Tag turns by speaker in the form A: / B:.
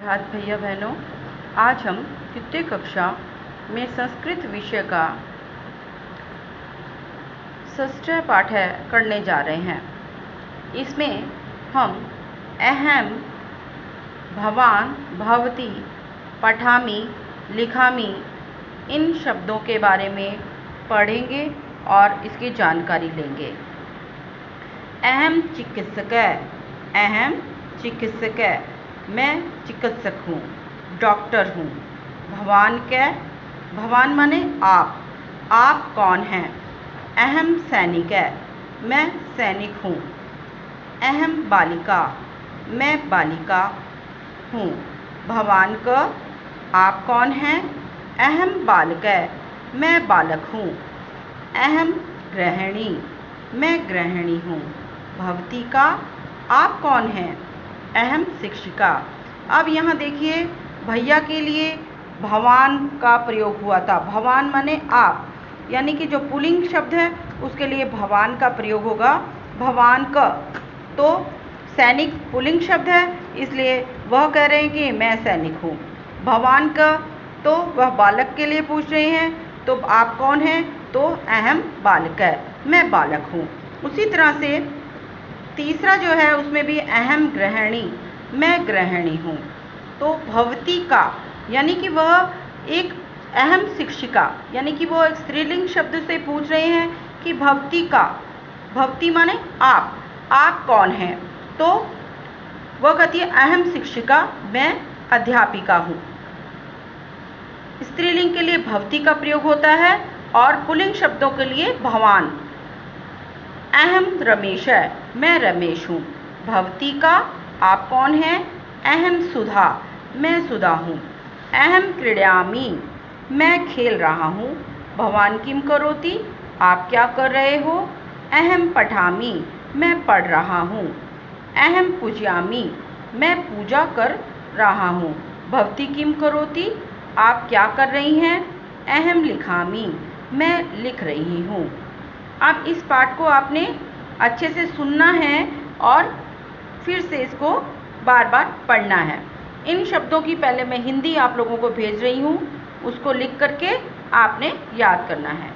A: हाथ भैया बहनों, आज हम तृतीय कक्षा में संस्कृत विषय का षष्ठ पाठ करने जा रहे हैं। इसमें हम अहम, भवान, भवती, पठामि, लिखामि इन शब्दों के बारे में पढ़ेंगे और इसकी जानकारी लेंगे। अहम चिकित्सक, अहम चिकित्सक, मैं चिकित्सक हूँ, डॉक्टर हूँ। भवान क्या? भवान माने आप कौन हैं? अहम सैनिक है, मैं सैनिक हूँ। अहम बालिका, मैं बालिका हूँ। भवान का आप कौन हैं? अहम बालक है, मैं बालक हूँ। अहम गृहिणी, मैं गृहिणी हूँ। भवती का आप कौन हैं? अहम शिक्षिका। अब यहाँ देखिए, भैया के लिए भवान का प्रयोग हुआ था। भवान माने आप, यानी कि जो पुल्लिंग शब्द है उसके लिए भवान का प्रयोग होगा। भवान का तो सैनिक पुल्लिंग शब्द है, इसलिए वह कह रहे हैं कि मैं सैनिक हूँ। भवान का तो वह बालक के लिए पूछ रहे हैं, तो आप कौन हैं? तो अहम बालक है, मैं बालक हूँ। उसी तरह से तीसरा जो है उसमें भी अहम गृहिणी, मैं गृहिणी हूँ। तो भवती का यानी कि वह एक अहम शिक्षिका, यानी कि वो एक स्त्रीलिंग शब्द से पूछ रहे हैं कि भवती का, भवती माने आप कौन हैं? तो वह कहती है अहम शिक्षिका, मैं अध्यापिका हूँ। स्त्रीलिंग के लिए भवती का प्रयोग होता है और पुल्लिंग शब्दों के लिए भवान। अहम रमेश है, मैं रमेश हूँ। भवती का आप कौन हैं? अहम सुधा, मैं सुधा हूँ। अहम क्रीडामि, मैं खेल रहा हूँ। भवान किम करोति, आप क्या कर रहे हो? अहम पठामि, मैं पढ़ रहा हूँ। अहम पूजयामि, मैं पूजा कर रहा हूँ। भवती किम करोति, आप क्या कर रही हैं? अहम लिखामि, मैं लिख रही हूँ। अब इस पाठ को आपने अच्छे से सुनना है और फिर से इसको बार बार पढ़ना है। इन शब्दों की पहले मैं हिंदी आप लोगों को भेज रही हूँ, उसको लिख करके आपने याद करना है।